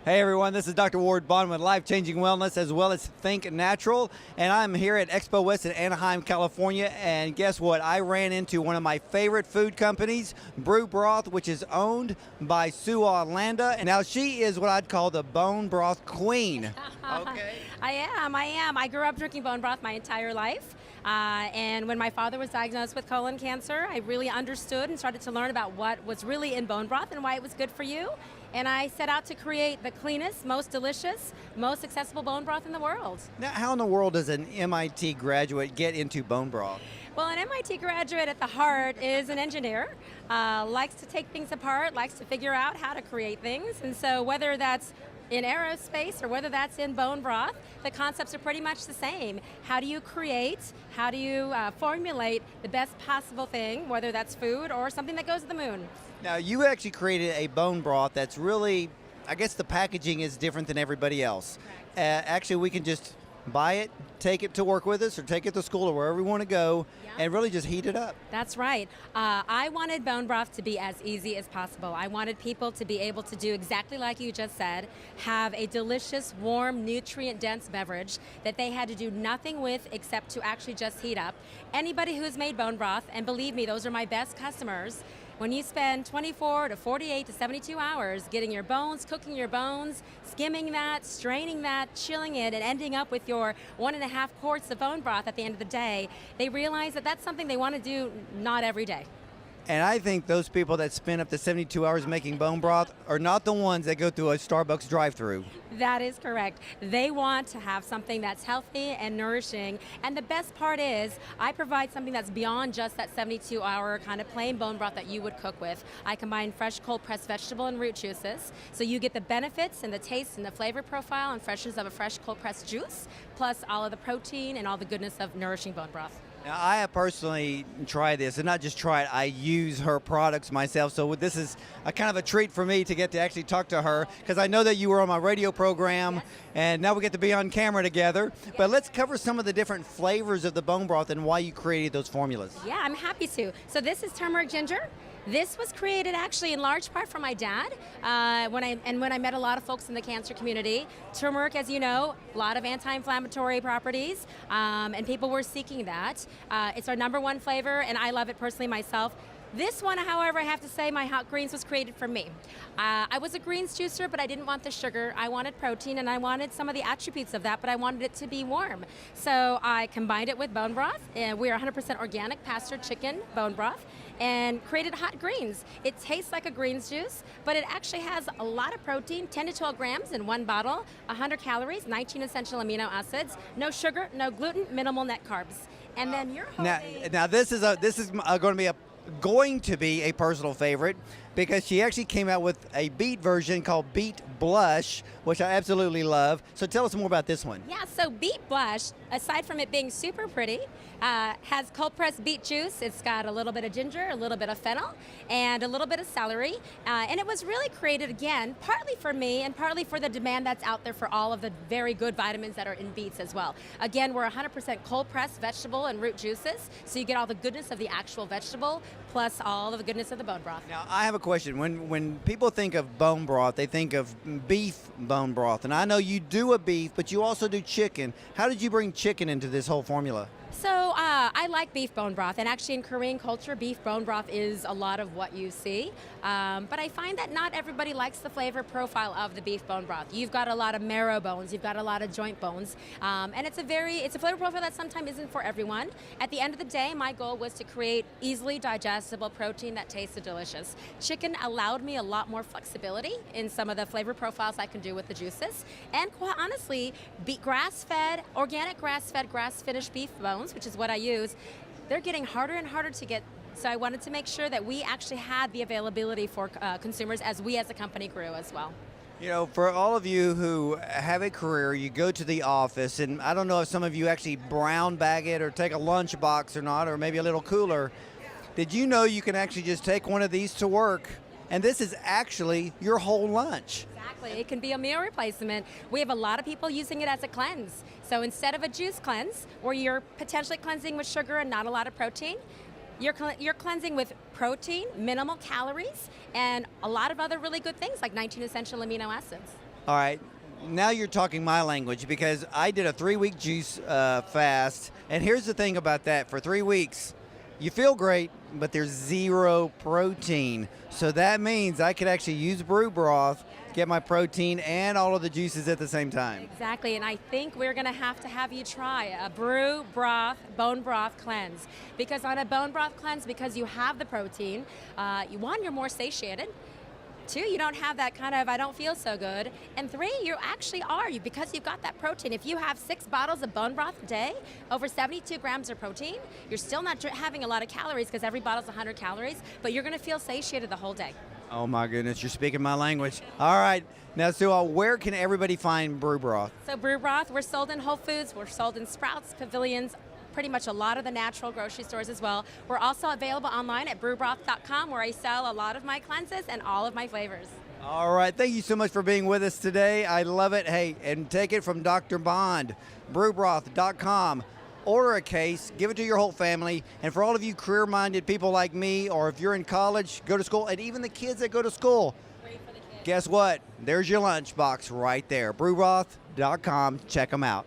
Hey everyone, this is Dr. Ward Bond with Life Changing Wellness as well as Think Natural. And I'm here at Expo West in Anaheim, California. And guess what? I ran into one of my favorite food companies, BRU Broth, which is owned by Soo-Ah Landa. And now she is what I'd call the bone broth queen. Okay. I am. I grew up drinking bone broth my entire life. And when my father was diagnosed with colon cancer, I really understood and started to learn about what was really in bone broth and why it was good for you. And I set out to create the cleanest, most delicious, most accessible bone broth in the world. Now, how in the world does an MIT graduate get into bone broth? Well, an MIT graduate at the heart is an engineer, likes to take things apart, likes to figure out how to create things. And so whether that's in aerospace or whether that's in bone broth, the concepts are pretty much the same. How do you create, how do you formulate the best possible thing, whether that's food or something that goes to the moon? Now, you actually created a bone broth that's really, I guess the packaging is different than everybody else. Actually, we can just buy it, take it to work with us, or take it to school or wherever we want to go, and really just heat it up. That's right. I wanted bone broth to be as easy as possible. I wanted people to be able to do exactly like you just said, have a delicious, warm, nutrient-dense beverage that they had to do nothing with except to actually just heat up. Anybody who's made bone broth, and believe me, those are my best customers, when you spend 24 to 48 to 72 hours getting your bones, cooking your bones, skimming that, straining that, chilling it, and ending up with your 1.5 quarts of bone broth at the end of the day, they realize that that's something they want to do not every day. And I think those people that spend up to 72 hours making bone broth are not the ones that go through a Starbucks drive-thru. That is correct. They want to have something that's healthy and nourishing. And the best part is I provide something that's beyond just that 72-hour kind of plain bone broth that you would cook with. I combine fresh cold-pressed vegetable and root juices. So you get the benefits and the taste and the flavor profile and freshness of a fresh cold-pressed juice, plus all of the protein and all the goodness of nourishing bone broth. Now, I have personally tried this, and not just try it, I use her products myself, so this is a kind of a treat for me to get to actually talk to her, because I know that you were on my radio program, and now we get to be on camera together. But let's cover some of the different flavors of the bone broth and why you created those formulas. Yeah, I'm happy to. So this is turmeric ginger. This was created actually in large part for my dad. When I met a lot of folks in the cancer community, turmeric, as you know, a lot of anti-inflammatory properties, and people were seeking that. It's our #1 flavor, and I love it personally myself. This one, however, I have to say my hot greens was created for me. I was a greens juicer, but I didn't want the sugar. I wanted protein, and I wanted some of the attributes of that, but I wanted it to be warm. So I combined it with bone broth, and we are 100% organic pastured chicken bone broth, and created hot greens. It tastes like a greens juice, but it actually has a lot of protein, 10 to 12 grams in one bottle, 100 calories, 19 essential amino acids, no sugar, no gluten, minimal net carbs. And then you're holding... Now this is going to be a personal favorite, because she actually came out with a beet version called Beet Blush, which I absolutely love. So tell us more about this one. Yeah, so Beet Blush, aside from it being super pretty, has cold-pressed beet juice. It's got a little bit of ginger, a little bit of fennel, and a little bit of celery. And it was really created, again, partly for me and partly for the demand that's out there for all of the very good vitamins that are in beets as well. Again, we're 100% cold-pressed vegetable and root juices, so you get all the goodness of the actual vegetable, plus all of the goodness of the bone broth. Now, I have a question. When people think of bone broth, they think of beef bone broth. And I know you do a beef, but you also do chicken. How did you bring chicken into this whole formula? So I like beef bone broth, and actually in Korean culture, beef bone broth is a lot of what you see. But I find that not everybody likes the flavor profile of the beef bone broth. You've got a lot of marrow bones, you've got a lot of joint bones, and it's a flavor profile that sometimes isn't for everyone. At the end of the day, my goal was to create easily digestible protein that tasted delicious. Chicken allowed me a lot more flexibility in some of the flavor profiles I can do with the juices, and quite honestly, grass-fed, organic grass-fed, grass-finished beef bones, which is what I use, they're getting harder and harder to get. So I wanted to make sure that we actually had the availability for consumers as we as a company grew as well. You know, for all of you who have a career, you go to the office, and I don't know if some of you actually brown bag it or take a lunch box or not, or maybe a little cooler. Did you know you can actually just take one of these to work, and this is actually your whole lunch? Exactly. It can be a meal replacement. We have a lot of people using it as a cleanse. So instead of a juice cleanse, where you're potentially cleansing with sugar and not a lot of protein, you're cleansing with protein, minimal calories, and a lot of other really good things like 19 essential amino acids. All right. Now you're talking my language because I did a 3-week juice fast. And here's the thing about that. For 3 weeks, you feel great, but there's zero protein. So that means I could actually use BRU Broth, get my protein and all of the juices at the same time. Exactly, and I think we're going to have you try a BRU Broth, bone broth cleanse. Because on a bone broth cleanse, because you have the protein, you're more satiated. 2, you don't have that kind of I don't feel so good. And 3, you actually are, because you've got that protein. If you have 6 bottles of bone broth a day, over 72 grams of protein, you're still not having a lot of calories because every bottle's 100 calories, but you're going to feel satiated the whole day. Oh my goodness, you're speaking my language. All right, now Soo-Ah, where can everybody find BRU Broth? So BRU Broth, we're sold in Whole Foods, we're sold in Sprouts, Pavilions, pretty much a lot of the natural grocery stores as well. We're also available online at brewbroth.com where I sell a lot of my cleanses and all of my flavors. All right, thank you so much for being with us today. I love it. Hey, and take it from Dr. Bond, brewbroth.com. Order a case, give it to your whole family, and for all of you career-minded people like me, or if you're in college, go to school, and even the kids that go to school, Great for the kids. guess what? There's your lunchbox right there. brewbroth.com. Check them out.